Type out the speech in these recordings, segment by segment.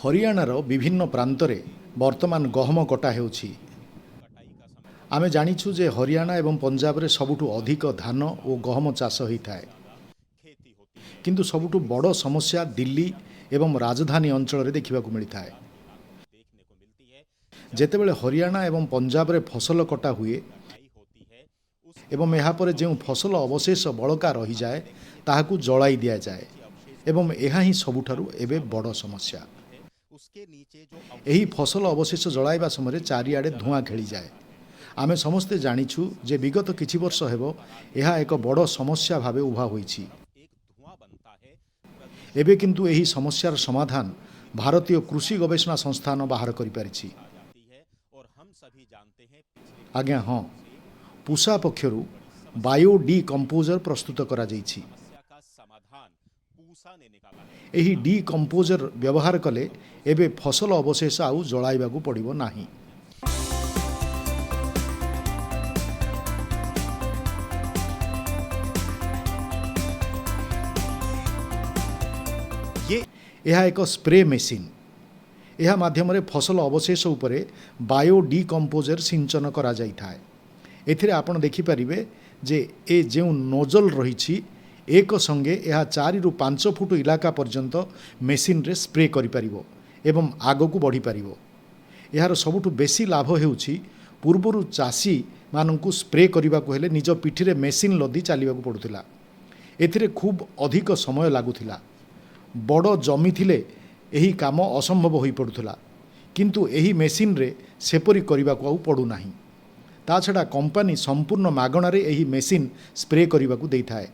हरियाणार विभिन्न प्रांतरे वर्तमान गहम कटा हेउछि। आमे जानिछु जे हरियाणा एवं पंजाब रे सबुठु अधिक धान और गहम चाष होइथाय। किंतु सबुठु बड़ समस्या दिल्ली एवं राजधानी अंचल रे देखिबाकु मिलिथाय। जेतेबेले हरियाणा एवं पंजाब रे फसल कटा हुए एवं यहाँ पर जो फसल अवशेष बड़का रही जाए ताहाकु जलाई दिया जाए एवं यह ही सबुठारु एबे बड़ समस्या। यही फसल अवशेष जलाइबा समय चारिआडे धुआं खेली जाए। आमे समस्ते जानिछु जे विगत किछि वर्ष हेबो यह एक बड़ समस्या भावे उभा होईछि। एबे किंतु यही समस्यार समाधान भारतीय कृषि गवेषणा संस्थान बाहर करि पारिछि। आज्ञा हाँ, पूषा पक्षरु बायो डी कंपोजर प्रस्तुत करा जाइछि। एही डी कंपोजर व्यवहार कले एबे फसल अवशेष आउ जलाइबाकु पड़िबो नाही। यह एक स्प्रे मेसीन। यह माध्यम रे फसल अवशेष उपरे बायो डी कंपोजर सिंचन करा जाइथाय। एथिरे आपण देखि परिबे जे ए जेउ नोजल रहिछि एक संगे यह 4 रु 5 फुट इलाका पर्यंत मेसीन रे स्प्रे करि परिबो एवं आगकु बढ़ी परिबो। यार सबुठु बेसी लाभ हेउछि पूर्वरु चासी मानंकु स्प्रे करिबाकु हेले निज पिठिरे मेसीन लदी चालिबाकु पडुथिला। एथिरे खूब अधिक समय लागुथिला। बड़ जमी थिले एही काम असंभव होई पडुथिला, किंतु एही मेसीन रे सेपरी करिबाकु आउ पडु नाही। ता छडा कंपनी संपूर्ण मागणारे एही मेसीन स्प्रे करिबाकु देइथाय।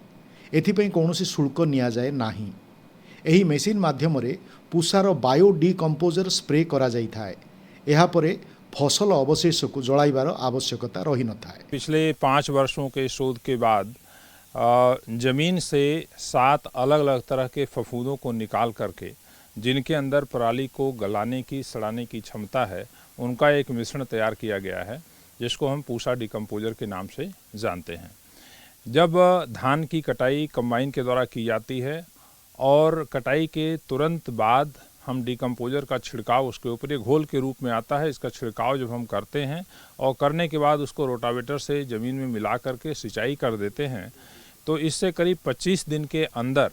एथिपई कौनसी शुल्क निया जाए नाही। एही मेसीन माध्यम रे पूषार बायो डी कंपोजर स्प्रे करा जाइथाय। एहा परे फसल अवशेष को जलाइबार आवश्यकता रही न थाए। पिछले 5 वर्षों के शोध के बाद जमीन से 7 अलग अलग तरह के फफूंदों को निकाल करके जिनके अंदर पराली को गलाने की सड़ाने की क्षमता है, उनका एक मिश्रण तैयार किया गया है जिसको हम पूषा डिकम्पोजर के नाम से जानते हैं। जब धान की कटाई कंबाइन के द्वारा की जाती है और कटाई के तुरंत बाद हम डिकम्पोजर का छिड़काव उसके ऊपर एक घोल के रूप में आता है, इसका छिड़काव जब हम करते हैं और करने के बाद उसको रोटावेटर से ज़मीन में मिला करके सिंचाई कर देते हैं, तो इससे करीब 25 दिन के अंदर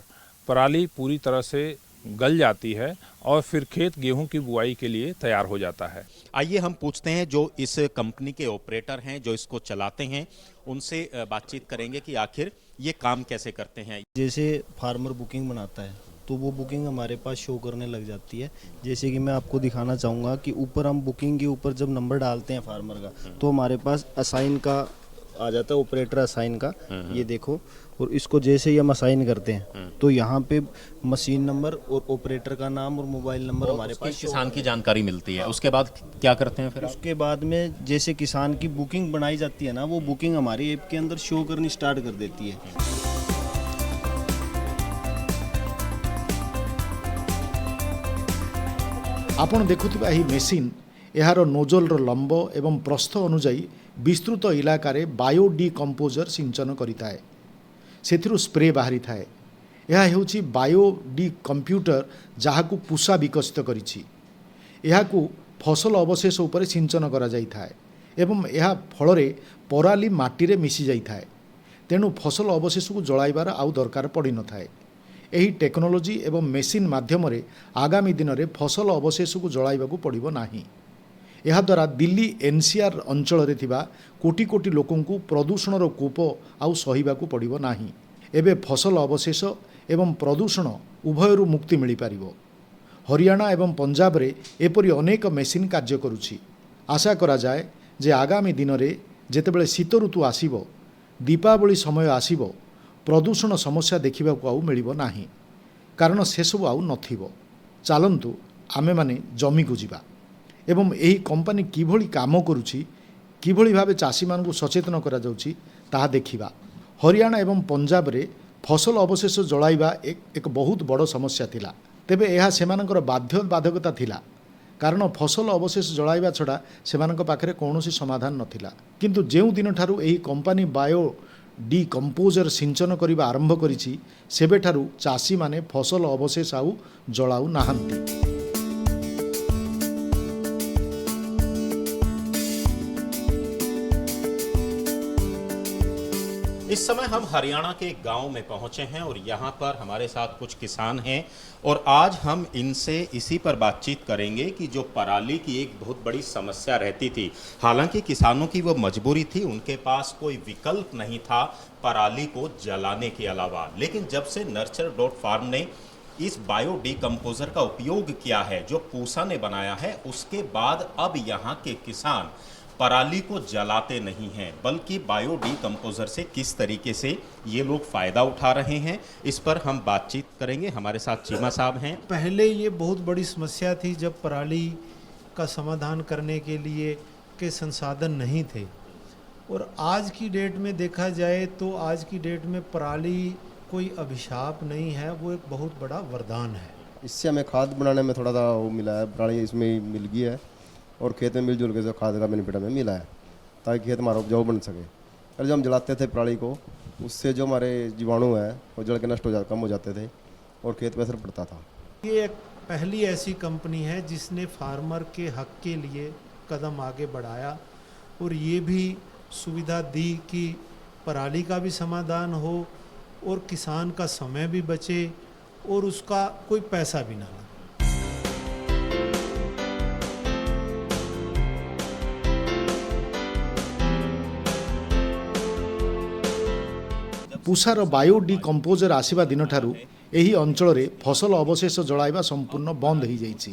पराली पूरी तरह से गल जाती है और फिर खेत गेहूं की बुआई के लिए तैयार हो जाता है। आइए हम पूछते हैं जो इस कंपनी के ऑपरेटर हैं, जो इसको चलाते हैं, उनसे बातचीत करेंगे कि आखिर ये काम कैसे करते हैं। जैसे फार्मर बुकिंग बनाता है तो वो बुकिंग हमारे पास शो करने लग जाती है। जैसे कि मैं आपको दिखाना चाहूँगा कि ऊपर हम बुकिंग के ऊपर जब नंबर डालते हैं फार्मर का, तो हमारे पास असाइन का आ जाता है, ऑपरेटर असाइन का। ये देखो, और इसको जैसे ही हम असाइन करते हैं तो यहाँ पे मशीन नंबर और ऑपरेटर का नाम और मोबाइल नंबर हमारे पास किसान की जानकारी मिलती है। उसके बाद क्या करते हैं फिर? उसके बाद में जैसे किसान की बुकिंग बनाई जाती है ना, वो बुकिंग हमारी ऐप के अंदर शो करनी स्टार्ट कर देती है। आपण देखुथिबा एही मेसीन एहार नोजल रो लंब एवं प्रस्थ अनुसायी विस्तृत इलाकार बायो डी कंपोजर सिंचन करिथाय। सेथिरु स्प्रे बाहरी थाए। यह हेउछि बायो डी कंप्यूटर जहाकु पूषा विकसित करिछि। एहाकु फसल अवशेष उपरे सिंचन करा जाई थाए एवं यह फल रे पराली माटी रे मिसी जाई थाए। तेणु फसल अवशेष को जलाइबार आउ दरकार पड़ी न थाए। एही टेक्नोलोजी एवं मेसीन माध्यम रे आगामी दिन रे फसल अवशेष को जलाइबाकु पड़िबो नाही। यह द्वारा दिल्ली एनसीआर अंचल रे थिबा कोटी कोटी लोकंकु प्रदूषणर कूप आउ सहिबाकु पड़िबो नाही। एबे फसल अवशेष एवं प्रदूषण उभयरु मुक्ति मिली पारिबो। हरियाणा एवं पंजाब रे एपरि अनेक मेसीन कार्य करुछि। आशा करा जाए जे आगामी दिन रे जेतेबेले शीत ऋतु आसीबो, दीपावली समय आसीबो, प्रदूषण समस्या देखिबाकु आउ मिलिबो नाही, कारण से सब आउ नथिबो। चालंतु आमे माने जमी को जिबा एवं यही कंपनी किभली काम करुछि, किभली भावे चाषी मानकु सचेतन करा जाउछि ताहा देखिबा। हरियाणा एवं पंजाब रे फसल अवशेष जलाइबा एक बहुत बड़ समस्या थिला। तेबे यह सेमानकर बाध्य बाधकता थिला, कारण फसल अवशेष जलाइबा छड़ा सेमानक पाखरे कौनसी समाधान नथिला। किंतु जेउ दिन ठारू एही कंपनी बायो डी कंपोजर सिंचन करने आरंभ करिछि सेबेठारू चाषी माने फसल अवशेष आउ जलाउ नाहांती। इस समय हम हरियाणा के एक गांव में पहुंचे हैं और यहाँ पर हमारे साथ कुछ किसान हैं और आज हम इनसे इसी पर बातचीत करेंगे कि जो पराली की एक बहुत बड़ी समस्या रहती थी, हालांकि किसानों की वो मजबूरी थी, उनके पास कोई विकल्प नहीं था पराली को जलाने के अलावा। लेकिन जब से nurture.farm ने इस बायो डिकम्पोजर का उपयोग किया है जो पूसा ने बनाया है, उसके बाद अब यहाँ के किसान पराली को जलाते नहीं हैं, बल्कि बायो डिकम्पोजर से किस तरीके से ये लोग फ़ायदा उठा रहे हैं, इस पर हम बातचीत करेंगे। हमारे साथ चीमा साहब हैं। पहले ये बहुत बड़ी समस्या थी जब पराली का समाधान करने के लिए के संसाधन नहीं थे, और आज की डेट में देखा जाए तो आज की डेट में पराली कोई अभिशाप नहीं है, वो एक बहुत बड़ा वरदान है। इससे हमें खाद बनाने में थोड़ा सा वो मिला है, पराली इसमें ही मिल गई है और खेत में मिलजुल के जो खाद का बेनिफिट हमें मिला है ताकि खेत हमारा उपजाऊ बन सके। और जब हम जलाते थे पराली को, उससे जो हमारे जीवाणु हैं वो जल के नष्ट कम हो जाते थे और खेत पे असर पड़ता था। ये एक पहली ऐसी कंपनी है जिसने फार्मर के हक के लिए कदम आगे बढ़ाया और ये भी सुविधा दी कि पराली का भी समाधान हो और किसान का समय भी बचे और उसका कोई पैसा भी ना लगे। ପୁସାର ବାୟୋ ଡିକମ୍ପୋଜର ଆସିବା ଦିନଠାରୁ ଏହି ଅଞ୍ଚଳରେ ଫସଲ ଅବଶେଷ ଜଳାଇବା ସମ୍ପୂର୍ଣ୍ଣ ବନ୍ଦ ହୋଇଯାଇଛି।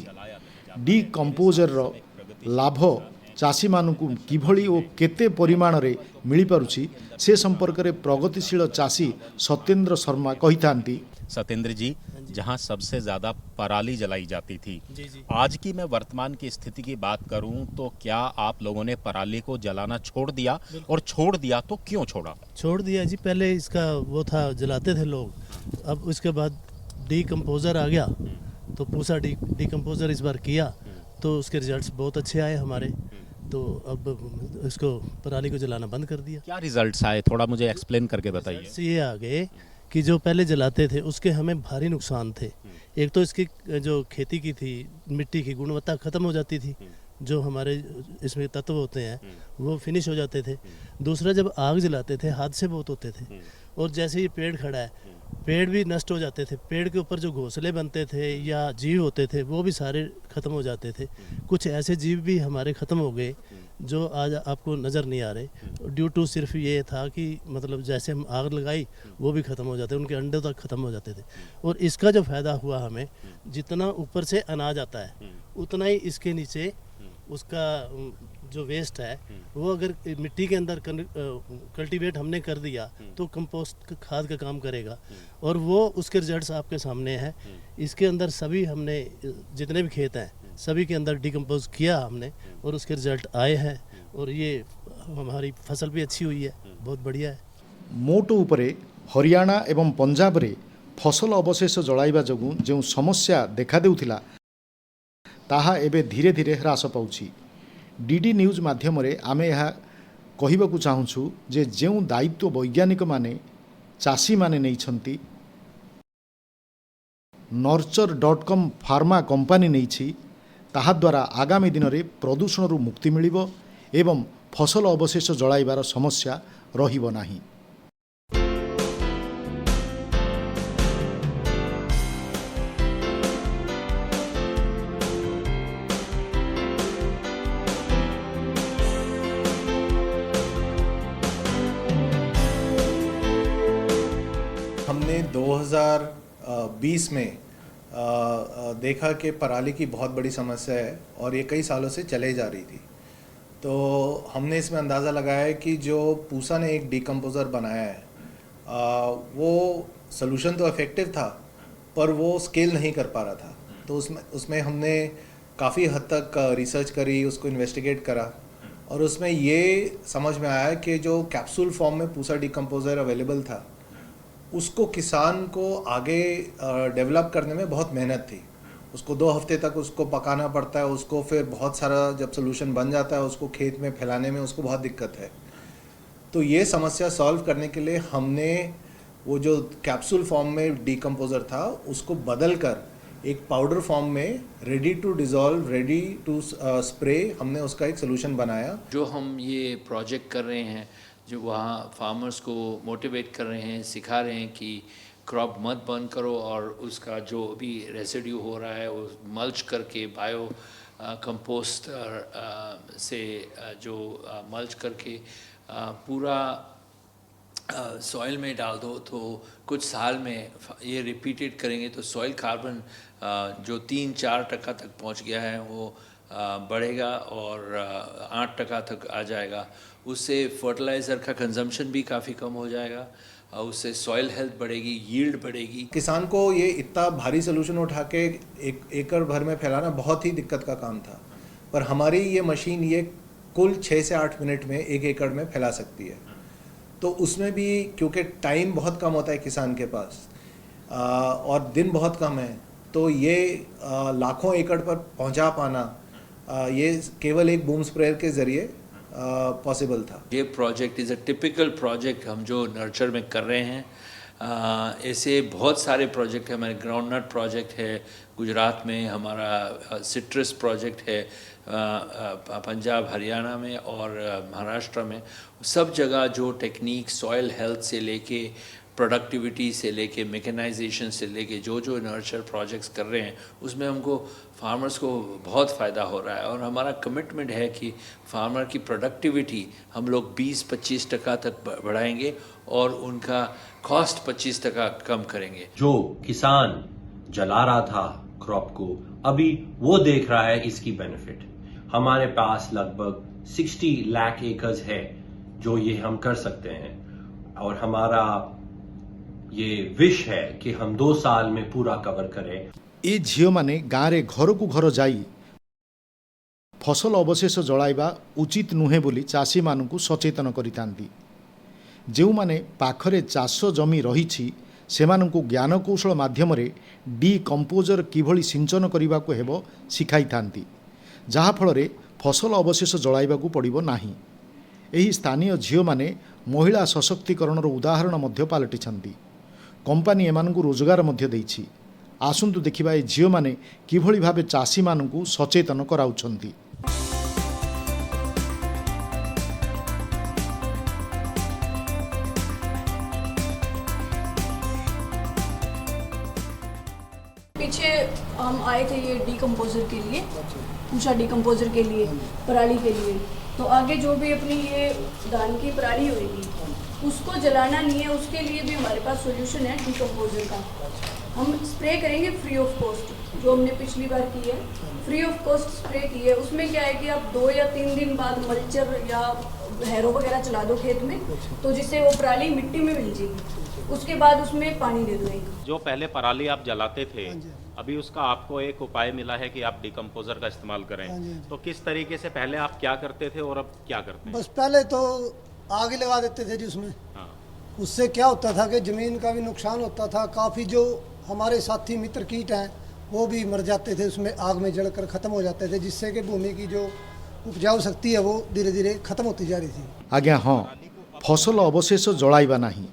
ଡିକମ୍ପୋଜରର ଲାଭ ଚାଷୀମାନଙ୍କୁ କିଭଳି ଓ କେତେ ପରିମାଣରେ ମିଳିପାରୁଛି ସେ ସମ୍ପର୍କରେ ପ୍ରଗତିଶୀଳ ଚାଷୀ ସତ୍ୟେନ୍ଦ୍ର ଶର୍ମା କହିଥାନ୍ତି। सत्येंद्र जी, जहां सबसे ज़्यादा पराली जलाई जाती थी, आज की मैं वर्तमान की स्थिति की बात करूं तो क्या आप लोगों ने पराली को जलाना छोड़ दिया, और छोड़ दिया तो क्यों छोड़ा? छोड़ दिया जी, पहले इसका वो था जलाते थे लोग, अब उसके बाद डीकम्पोज़र आ गया तो पूसा डीकम्पोज़र इस बार किया तो उसके रिजल्ट्स बहुत अच्छे आए हमारे, तो अब इसको पराली को जलाना बंद कर दिया। क्या रिजल्ट्स आए, थोड़ा मुझे एक्सप्लेन करके बताइए। रिजल्ट्स ये आ गए कि जो पहले जलाते थे उसके हमें भारी नुकसान थे। एक तो इसकी जो खेती की थी मिट्टी की गुणवत्ता ख़त्म हो जाती थी, जो हमारे इसमें तत्व होते हैं वो फिनिश हो जाते थे। दूसरा, जब आग जलाते थे हादसे बहुत होते थे, और जैसे ये पेड़ खड़ा है, पेड़ भी नष्ट हो जाते थे, पेड़ के ऊपर जो घोंसले बनते थे या जीव होते थे वो भी सारे ख़त्म हो जाते थे। कुछ ऐसे जीव भी हमारे ख़त्म हो गए जो आज आपको नज़र नहीं आ रहे, ड्यू टू सिर्फ ये था कि मतलब जैसे हम आग लगाई वो भी ख़त्म हो जाते, उनके अंडे तक ख़त्म हो जाते थे। और इसका जो फ़ायदा हुआ हमें, जितना ऊपर से अनाज आता है उतना ही इसके नीचे उसका जो वेस्ट है वो अगर मिट्टी के अंदर कल्टीवेट हमने कर दिया तो कंपोस्ट खाद का काम करेगा, और वो उसके रिजल्ट्स आपके सामने हैं। इसके अंदर सभी हमने जितने भी खेत हैं सभी के अंदर डिकम्पोज किया हमने और उसके रिजल्ट आए हैं, और ये हमारी फसल भी अच्छी हुई है, बहुत बढ़िया है। ମୋଟ ଉପରେ ହରିୟାଣା ଏବଂ ପଞ୍ଜାବରେ ଫସଲ ଅବଶେଷ ଜଳାଇବା ଯୋଗୁଁ ଯେଉଁ ସମସ୍ୟା ଦେଖାଦେଉଥିଲା ତାହା ଏବେ ଧୀରେ ଧୀରେ ହ୍ରାସ ପାଉଛି। ଡିଡି ନ୍ୟୁଜ୍ ମାଧ୍ୟମରେ ଆମେ ଏହା କହିବାକୁ ଚାହୁଁଛୁ ଯେ ଯେଉଁ ଦାୟିତ୍ୱ ବୈଜ୍ଞାନିକମାନେ ଚାଷୀମାନେ ନେଇଛନ୍ତି, nurture.com ଫାର୍ମା କମ୍ପାନୀ ନେଇଛି, ତାହାଦ୍ୱାରା ଆଗାମୀ ଦିନରେ ପ୍ରଦୂଷଣରୁ ମୁକ୍ତି ମିଳିବ ଏବଂ ଫସଲ ଅବଶେଷ ଜଳାଇବାର ସମସ୍ୟା ରହିବ ନାହିଁ। हमने 2020 में देखा कि पराली की बहुत बड़ी समस्या है और ये कई सालों से चले जा रही थी, तो हमने इसमें अंदाज़ा लगाया कि जो पूसा ने एक डिकम्पोज़र बनाया है वो सलूशन तो इफ़ेक्टिव था पर वो स्केल नहीं कर पा रहा था। तो उसमें हमने काफ़ी हद तक रिसर्च करी, उसको इन्वेस्टिगेट करा, और उसमें ये समझ में आया कि जो कैप्सूल फॉर्म में पूसा डिकम्पोज़र अवेलेबल था उसको किसान को आगे डेवलप करने में बहुत मेहनत थी। उसको 2 हफ्ते तक उसको पकाना पड़ता है, उसको फिर बहुत सारा जब सोल्यूशन बन जाता है उसको खेत में फैलाने में उसको बहुत दिक्कत है। तो ये समस्या सॉल्व करने के लिए हमने वो जो कैप्सूल फॉर्म में डिकम्पोज़र था उसको बदल कर एक पाउडर फॉर्म में ready to dissolve, ready to spray, हमने उसका एक सोल्यूशन बनाया। जो हम ये प्रोजेक्ट कर रहे हैं जो वहाँ फार्मर्स को मोटिवेट कर रहे हैं, सिखा रहे हैं कि क्रॉप मत बर्न करो और उसका जो भी रेसिड्यू हो रहा है वो मल्च करके बायो कंपोस्ट से जो मल्च करके पूरा सॉइल में डाल दो, तो कुछ साल में ये रिपीटेड करेंगे तो सॉइल कार्बन जो 3-4% तक पहुंच गया है वो बढ़ेगा और 8% तक आ जाएगा। उससे फर्टिलाइज़र का कंजम्पशन भी काफ़ी कम हो जाएगा, उससे सॉइल हेल्थ बढ़ेगी, यील्ड बढ़ेगी। किसान को ये इतना भारी सोल्यूशन उठा के एक एकड़ भर में फैलाना बहुत ही दिक्कत का काम था, पर हमारी ये मशीन ये कुल 6 से 8 मिनट में 1 एकड़ में फैला सकती है। तो उसमें भी क्योंकि टाइम बहुत कम होता है किसान के पास और दिन बहुत कम है, तो ये लाखों एकड़ पर पहुंचा पाना ये केवल एक बूम स्प्रेयर के ज़रिए पॉसिबल था। ये project is a typical project हम जो नर्चर में कर रहे हैं। ऐसे बहुत सारे प्रोजेक्ट हैं, हमारे ग्राउंडनट प्रोजेक्ट है गुजरात में, हमारा सिट्रस प्रोजेक्ट है पंजाब हरियाणा में और महाराष्ट्र में। सब जगह जो टेक्निक सॉइल हेल्थ से लेके प्रोडक्टिविटी से लेके मैकेनाइजेशन से लेके जो जो नर्चर प्रोजेक्ट्स कर रहे हैं उसमें हमको फार्मर्स को बहुत फ़ायदा हो रहा है और हमारा कमिटमेंट है कि फार्मर की प्रोडक्टिविटी हम लोग 20-25% तक बढ़ाएंगे और उनका कॉस्ट 25% कम करेंगे। जो किसान जला रहा था क्रॉप को, अभी वो देख रहा है इसकी बेनिफिट। हमारे पास लगभग 60 लाख एकर्स है जो ये हम कर सकते हैं और हमारा ये विश है कि हम 2 साल में पूरा कवर करें। ए झील माने गाँव घर को घर जाई फसल अवशेष जलाइबा उचित नुहे बोली चाषी मानू सचेतन करितांती। जो माने पाखरे चाष जमी रही सेमानंकु ज्ञान कौशल माध्यम डिकम्पोजर किभली सिंचन करने को हेबो शिखाई थांती, जहा फल फसल अवशेष जलाइबाकू पड़िबो नाही। एही स्थानीय झील माने महिला सशक्तिकरणर उदाहरण मध्य पालटिछंती। कंपानी एमानंकु रोजगार मध्य देइछि। आसंतु देखिबा ए झील माने किभली भाबे चाषी मानंकु सचेतन कराउछंती। पीछे हम आए थे ये डिकम्पोजर के लिए, ऊषा डिकम्पोजर के लिए, पराली के लिए। तो आगे जो भी अपनी ये धान की पराली होगी उसको जलाना नहीं है, उसके लिए भी हमारे पास सॉल्यूशन है डिकम्पोजर का। हम स्प्रे करेंगे फ्री ऑफ कॉस्ट, जो हमने पिछली बार की है फ्री ऑफ कॉस्ट स्प्रे की है। उसमें क्या है कि आप 2 या 3 दिन बाद मल्चर या हैरो वगैरह चला दो खेत में, तो जिससे वो पराली मिट्टी में मिल जाएगी। उसके बाद उसमें पानी दे दो एक। जो पहले पराली आप जलाते थे, अभी उसका आपको एक उपाय मिला है कि आप डिकम्पोजर का इस्तेमाल करें। तो किस तरीके से पहले आप क्या करते थे और अब क्या करते हैं? बस पहले तो आग लगा देते थे जी उसमें। हाँ। उससे क्या होता था कि ज़मीन का भी नुकसान होता था, काफ़ी जो हमारे साथी मित्र कीट हैं वो भी मर जाते थे, उसमें आग में जलकर ख़त्म हो जाते थे, जिससे कि भूमि की जो उपजाऊ शक्ति है वो धीरे धीरे खत्म होती जा रही थी। आज्ञा हाँ, फसल अवशेष जलाइबा नाही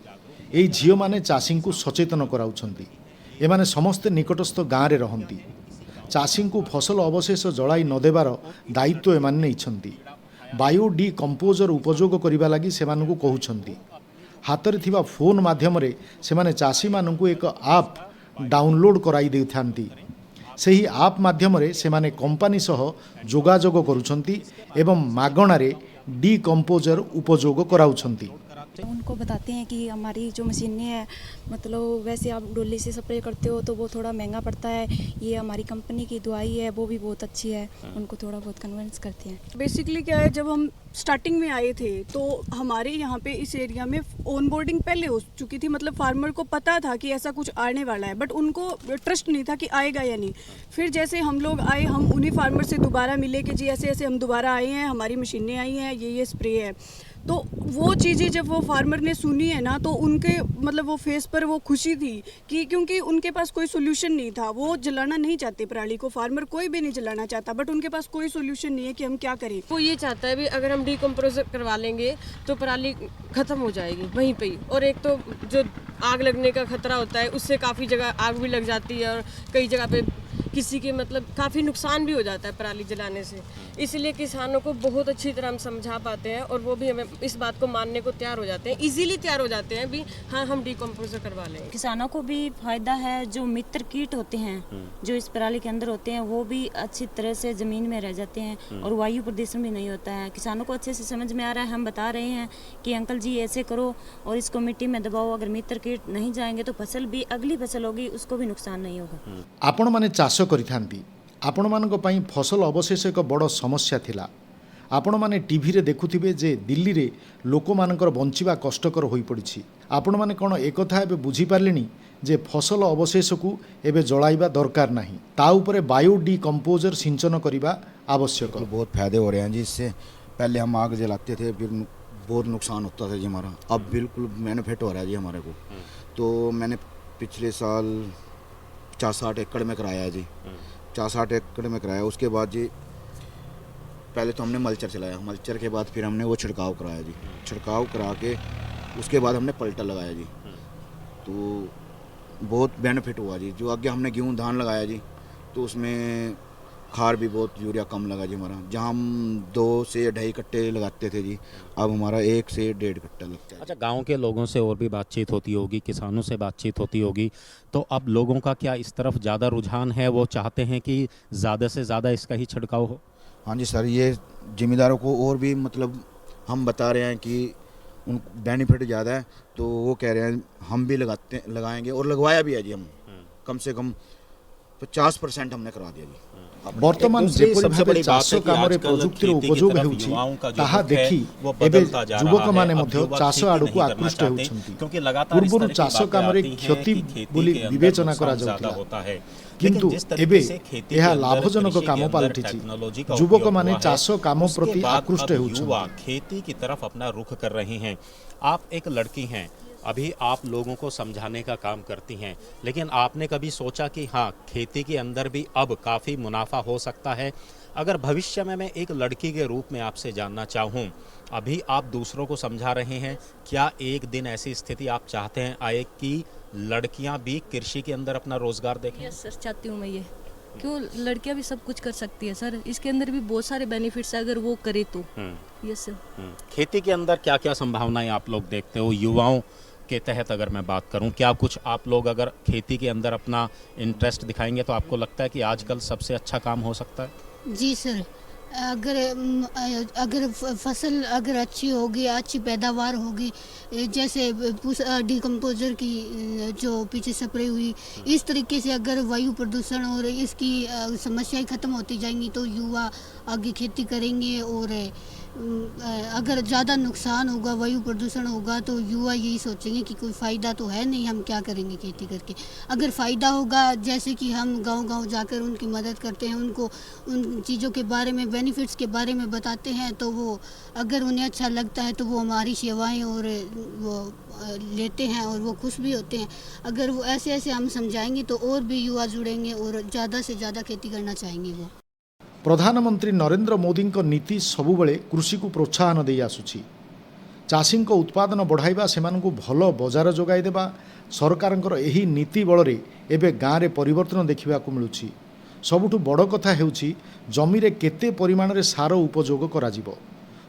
एई झील माने चाषी को सचेतन कराउछंती। एमाने समस्ते निकटस्थ गाँव में रहंती। चाषी को फसल अवशेष जलाई नदेबार दायित्व एमाने नैछंती। बायो डिकम्पोजर उपयोग करने लगी सेमानकु कहउछंती। हाथ थिबा फोन माध्यम सेमाने चाषी मानकु एक आप डाउनलोड कराई देउथांती। सेही आप माध्यम सेमाने कंपनी सह जोगाजोग करुछंती एवं मागणारे डिकम्पोजर उपयोग कराउछंती। उनको बताते हैं कि हमारी जो मशीनें हैं, मतलब वैसे आप डोली से स्प्रे करते हो तो वो थोड़ा महंगा पड़ता है, ये हमारी कंपनी की दवाई है वो भी बहुत अच्छी है, उनको थोड़ा बहुत कन्विंस करते हैं। बेसिकली क्या है, जब हम स्टार्टिंग में आए थे तो हमारे यहाँ पे इस एरिया में ऑन बोर्डिंग पहले हो चुकी थी, मतलब फार्मर को पता था कि ऐसा कुछ आने वाला है, बट उनको ट्रस्ट नहीं था कि आएगा या नहीं। फिर जैसे हम लोग आए, हम उन्हीं फार्मर से दोबारा मिले कि जी ऐसे ऐसे हम दोबारा आए हैं, हमारी मशीनें आई हैं, ये स्प्रे है। तो वो चीज़ें जब वो फार्मर ने सुनी है ना, तो उनके मतलब वो फेस पर वो खुशी थी कि क्योंकि उनके पास कोई सोल्यूशन नहीं था। वो जलाना नहीं चाहते पराली को, फार्मर कोई भी नहीं जलाना चाहता, बट उनके पास कोई सोल्यूशन नहीं है कि हम क्या करें। वो ये चाहता है भी अगर हम डिकम्पोजर करवा लेंगे तो पराली ख़त्म हो जाएगी वहीं पे ही। और एक तो जो आग लगने का खतरा होता है उससे काफ़ी जगह आग भी लग जाती है और कई जगह पे किसी के मतलब काफ़ी नुकसान भी हो जाता है पराली जलाने से। इसलिए किसानों को बहुत अच्छी तरह हम समझा पाते हैं और वो भी हमें इस बात को मानने को तैयार हो जाते हैं, इजीली तैयार हो जाते हैं भी हाँ हम डिकम्पोजर करवा लेंगे। किसानों को भी फायदा है, जो मित्र कीट होते हैं जो इस पराली के अंदर होते हैं वो भी अच्छी तरह से ज़मीन में रह जाते हैं और वायु प्रदूषण भी नहीं होता है। किसानों को अच्छे से समझ में आ रहा है, हम बता रहे हैं कि अंकल जी ऐसे करो और इसको मिट्टी में दबाओ, अगर मित्र कीट नहीं जाएंगे तो फसल भी अगली फसल होगी उसको भी नुकसान नहीं होगा। आपण माने चाष करिथांती, आपण मानक पई फसल अवशेष एक बड़ समस्या थिला। आपण माने टीवी रे देखुथिबे जे दिल्ली रे लोक मानकर बंचिबा कष्टकर होई पड़िछि। आपण माने कोन एकथा एबे बुझी पारलेनी जे फसल अवशेष को एबे जलाइबा दरकार नहीं, ता उपरे बायो डिकम्पोजर सिंचन करिबा आवश्यक। बहुत फायदे हो रहे हैं जी इससे। पहले हम आग जलाते थे, फिर बहुत नुकसान होता था जी हमारा। अब बिल्कुल बेनिफिट हो रहा है जी हमारे को। तो मैंने पिछले साल 50-60 एकड़ में कराया है जी, 50-60 एकड़ में कराया। उसके बाद जी पहले तो हमने मल्चर चलाया, मल्चर के बाद फिर हमने वो छिड़काव कराया जी, छिड़काव करा के उसके बाद हमने पलटा लगाया जी। तो बहुत बेनिफिट हुआ जी। जो आगे हमने गेहूँ धान लगाया जी तो उसमें खार भी बहुत यूरिया कम लगा जी हमारा। जहाँ हम 2 से 2.5 कट्टे लगाते थे जी, अब हमारा 1 से 1.5 कट्टा लगता है। अच्छा, गांव के लोगों से और भी बातचीत होती होगी, किसानों से बातचीत होती होगी, तो अब लोगों का क्या इस तरफ ज़्यादा रुझान है? वो चाहते हैं कि ज़्यादा से ज़्यादा इसका ही छिड़काव हो? हाँ जी सर, ये ज़िम्मेदारों को और भी मतलब हम बता रहे हैं कि उन बेनिफिट ज़्यादा है, तो वो कह रहे हैं हम भी लगाएंगे और लगवाया भी है जी। हम कम से कम 50% हमने करा दिया जी। वर्तमान जेपरि भाबे चाष कामरे प्रजुक्तिर उपयोग हेउछि ताहा देखि एबे युवक माने मध्ये चाष आडकु आकृष्ट हेउछन्ति, पूर्वरु चाष कामरे क्षति बोली विवेचना करा जाउतला, किंतु एबे एहा लाभजनक काम पालटिछि। युवक माने चाष काम प्रति आकृष्ट हेउछन्ति, खेती की तरफ अपना रुख कर रहे हैं। आप एक लड़की हैं, अभी आप लोगों को समझाने का काम करती हैं, लेकिन आपने कभी सोचा कि हाँ खेती के अंदर भी अब काफ़ी मुनाफा हो सकता है? अगर भविष्य में मैं एक लड़की के रूप में आपसे जानना चाहूँ, अभी आप दूसरों को समझा रहे हैं, क्या एक दिन ऐसी स्थिति आप चाहते हैं आए कि लड़कियाँ भी कृषि के अंदर अपना रोजगार देखें? यस सर, चाहती हूँ मैं ये। क्यों, लड़कियां भी सब कुछ कर सकती है सर, इसके अंदर भी बहुत सारे बेनिफिट्स है अगर वो करे तो। Yes sir. खेती के अंदर क्या क्या संभावनाएं आप लोग देखते हो? युवाओं के तहत अगर मैं बात करूं, क्या कुछ आप लोग अगर खेती के अंदर अपना इंटरेस्ट दिखाएंगे तो आपको लगता है कि आजकल सबसे अच्छा काम हो सकता है? जी सर, अगर फसल अगर अच्छी होगी, अच्छी पैदावार होगी, जैसे डिकम्पोजर की जो पीछे स्प्रे हुई, इस तरीके से अगर वायु प्रदूषण और इसकी समस्याएं ख़त्म होती जाएंगी तो युवा आगे खेती करेंगे। और अगर ज़्यादा नुकसान होगा, वायु प्रदूषण होगा, तो युवा यही सोचेंगे कि कोई फ़ायदा तो है नहीं, हम क्या करेंगे खेती करके। अगर फ़ायदा होगा, जैसे कि हम गांव-गांव जाकर उनकी मदद करते हैं, उनको उन चीज़ों के बारे में, बेनिफिट्स के बारे में बताते हैं, तो वो अगर उन्हें अच्छा लगता है तो वो हमारी सेवाएं और वो लेते हैं और वो खुश भी होते हैं। अगर वो ऐसे ऐसे हम समझाएंगे तो और भी युवा जुड़ेंगे और ज़्यादा से ज़्यादा खेती करना चाहेंगे वो। प्रधानमंत्री नरेंद्र मोदी नीति सबुबले कृषि को प्रोत्साहन दे आसुछि। चाषी उत्पादन बढ़ाइबा, सेमानकु भल बजार जोगाई देबा सरकारंकर एही नीति बଳରେ एबे गाँव रे परिवर्तन देखिबाकु मिलुछि। सबुठु बड़ कथा हेउछि जमी रे केते परिमाण रे सार उपयोग कराजिबो,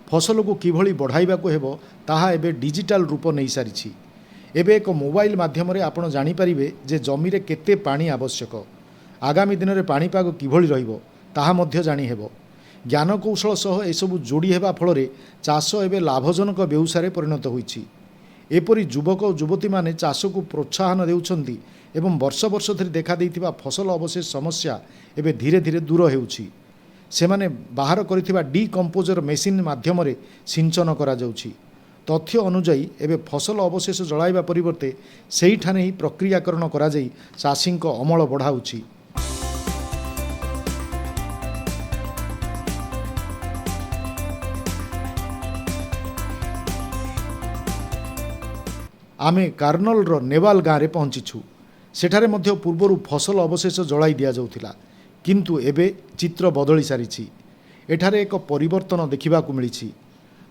फसल को किभଳି बढ़ाइबाकु हेबो ताहा एबे डिजिटल रूप नै सारिछि। एबे एक मोबाइल माध्यम रे आपण जानि परिबे जे जमी रे केते पानी आवश्यक, आगामी दिन रे पाणीपाग किभଳି रहिबो ताहा मध्य जानी हेबो। ज्ञान कौशल सह एसबु जोड़ी हेबा फଳରେ चाष एबे लाभजनक व्यवसाय परिणत होइछि। एपरि युवक और युवती माने चाष को प्रोत्साहन देउछन्ति एवं वर्ष वर्ष धरि देखा देइथिबा फसल अवशेष समस्या एबे धीरे धीरे दूर हेउछि। सेमाने बाहर करिथिबा डिकम्पोजर मेसिन माध्यम रे सिंचन करा जाउछि। तथ्य अनुसार एबे फसल अवशेष जलाइबा परिवर्ते सेही ठाने ही प्रक्रियाकरण करा जाई चाषीक अमल बढ़ाउछि। आमे कार्नल नेवाल गाँव में पहुँचीछु। सेठारे मध्य पूर्वर फसल अवशेष जलाई दिया जाउथिला, किंतु एबे चित्र बदली सारिछि। एठारे एक परिवर्तन देखिबाकु मिलिछि।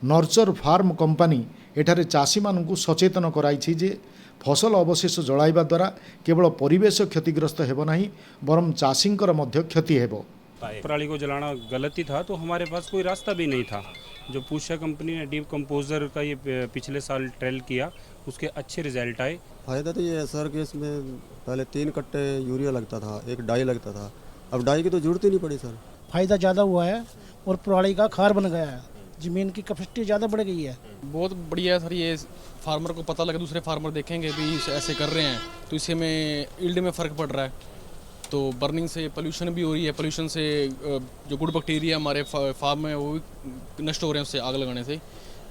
नर्चर फार्म कंपनी एठारे चाषी मानकु सचेतन कराइछि जे फसल अवशेष जलाइबा द्वारा केवल परिवेश क्षतिग्रस्त हेब नहीं बरं चाषींकर मध्य क्षति हेब। पराली को जलाना गलत ही था, तो हमारे पास कोई रास्ता भी नहीं था। जो पूषा कंपनी ने डीकम्पोजर का ये पिछले साल ट्रायल किया, उसके अच्छे रिजल्ट आए। फ़ायदा तो ये है सर कि इसमें पहले 3 कट्टे यूरिया लगता था, 1 डाई लगता था, अब डाई की तो जरूरत ही नहीं पड़ी सर। फ़ायदा ज़्यादा हुआ है और पराली का खार बन गया है, ज़मीन की कैपेसिटी ज़्यादा बढ़ गई है। बहुत बढ़िया है सर, ये फार्मर को पता लगे, दूसरे फार्मर देखेंगे भी ऐसे कर रहे हैं तो इससे में यील्ड में फ़र्क पड़ रहा है। तो बर्निंग से पोल्यूशन भी हो रही है, पोल्यूशन से जो गुड बैक्टीरिया हमारे फार्म में वो भी नष्ट हो रहे हैं उससे, आग लगाने से।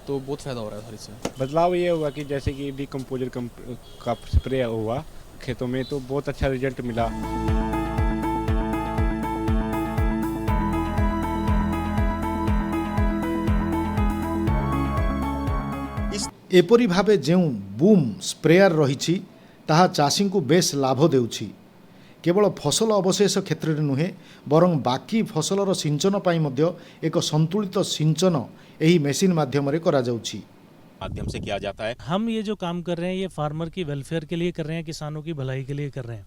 तो बहुत फ़ायदा हो रहा है सर इससे। बदलाव ये हुआ कि जैसे कि डीकम्पोजर का स्प्रे हुआ खेतों में, तो बहुत अच्छा रिजल्ट मिला। एपरी भावे जो बूम स्प्रेयर रही ताहा चाषी को बेस लाभ देउछि। केवल फसल अवशेष क्षेत्र में नुहे बरं बाकी फसलर सिंचन पाई मध्य एक संतुलित सिंचन एही मेसिन माध्यम रे करा जाउछि। माध्यम से किया जाता है। हम ये जो काम कर रहे हैं ये फार्मर की वेलफेयर के लिए कर रहे हैं, किसानों की भलाई के लिए कर रहे हैं।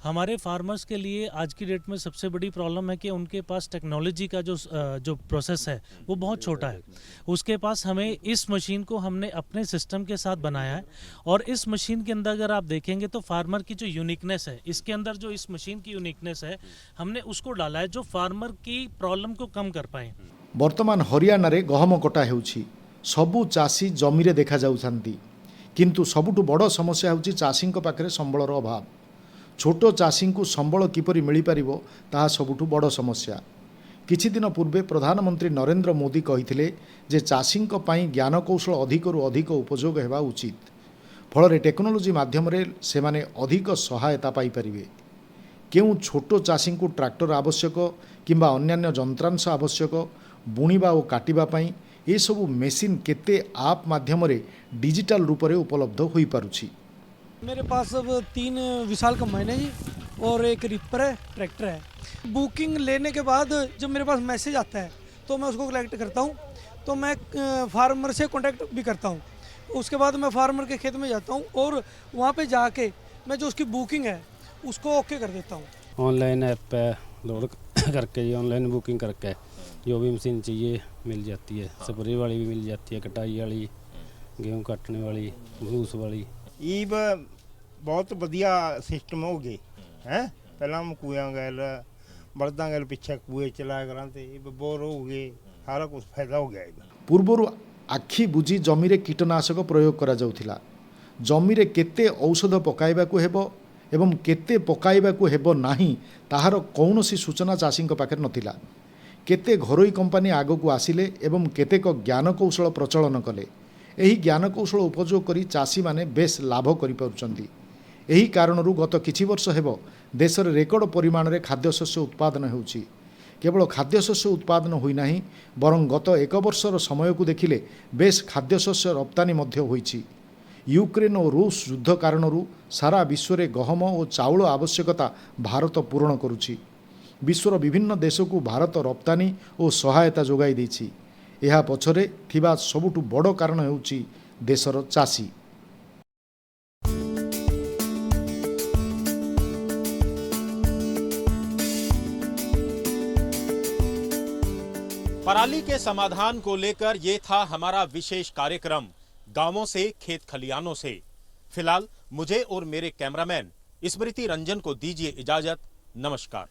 हमारे फार्मर्स के लिए आज की डेट में सबसे बड़ी प्रॉब्लम है कि उनके पास टेक्नोलॉजी का जो प्रोसेस है वो बहुत छोटा है। उसके पास हमें इस मशीन को हमने अपने सिस्टम के साथ बनाया है और इस मशीन के अंदर अगर आप देखेंगे तो फार्मर की जो यूनिकनेस है, इसके अंदर जो इस मशीन की यूनिकनेस है हमने उसको डाला है जो फार्मर की प्रॉब्लम को कम कर पाए। वर्तमान हरियाणा रे गहम कटा हेउछि, सबु चाषी जमी रे देखा जाउछांती, किंतु सबुठु बड़ समस्या हेउछि चाषी पाखरे संबळर अभाव। छोट चाषी को संबल किपरि मिल पारिबो ताहा सबुठु बड़ समस्या। किछि दिन पूर्वे प्रधानमंत्री नरेंद्र मोदी कहिथिले जे चाषी पई ज्ञान कौशल अधिकरु अधिक उपयोग हेबा उचित, फल टेक्नोलोजी माध्यम रे सेमाने अधिक सहायता पाई परिबे। केउ छोट चाषी को ट्रैक्टर आवश्यक किंबा अन्यान्य जंत्रांश आवश्यक बुणिबा और काटिबा पई ए सबु मेसिन केते आप माध्यम रे डिजिटल रूप रे उपलब्ध होई पारुछि। मेरे पास अब 3 विशाल कंबाइन है जी और एक रिपर है, ट्रैक्टर है। बुकिंग लेने के बाद जब मेरे पास मैसेज आता है तो मैं उसको कलेक्ट करता हूँ, तो मैं फार्मर से कांटेक्ट भी करता हूँ। उसके बाद मैं फार्मर के खेत में जाता हूँ और वहाँ पे जाके मैं जो उसकी बुकिंग है उसको ओके कर देता हूँ। ऑनलाइन ऐप पे लोड करके जी ऑनलाइन बुकिंग करके जो भी मशीन चाहिए मिल जाती है। स्प्रे वाली भी मिल जाती है, कटाई वाली, गेहूँ काटने वाली, भूस वाली। ईब बहुत बढ़िया सिस्टम हो गए हैं। पहला हम कुएं गैल बलदा गैल पिछे कुएं चलाया कराते, बोर हो गए, सारा कुछ फायदा हो गया। पूर्वर आखि बुझी जमी रे कीटनाशक प्रयोग करा जाउथिला। जमी रे केते औषध पकाइबाकू हेबो एवं केते पकाइबाकू हेबो नाही ताहार कौनसी सूचना चाषी पाखरे नथिला। केते घरोई कंपनी आगकू आसिले एवं केतेक ज्ञान कौशल प्रचलन कले। एही ज्ञान कौशल उपयोग करी चाषी माने बेस लाभ करि पारुचंती। एही कारणरू गत किछि वर्ष हेबो देश रे रेकर्ड परिमाण रे खाद्यशस्य उत्पादन हेउछि। केवल खाद्यशस्य उत्पादन होई नाही बरं गत 1 वर्षर समय को देखिले बेस खाद्यशस्य रप्तानी मध्य होईछि। यूक्रेन और रूस युद्ध कारणरू सारा विश्व रे गहम और चाउल आवश्यकता भारत पूरण करुछि। विश्वर विभिन्न देश को भारत रप्तानी और सहायता जोगाई दैछि। यह पछरे थिबा सबुठु बड़ कारण हेउछि देशर चाषी। पराली के समाधान को लेकर ये था हमारा विशेष कार्यक्रम गांवों से खेत खलियानों से। फिलहाल मुझे और मेरे कैमरामैन स्मृति रंजन को दीजिए इजाजत। नमस्कार।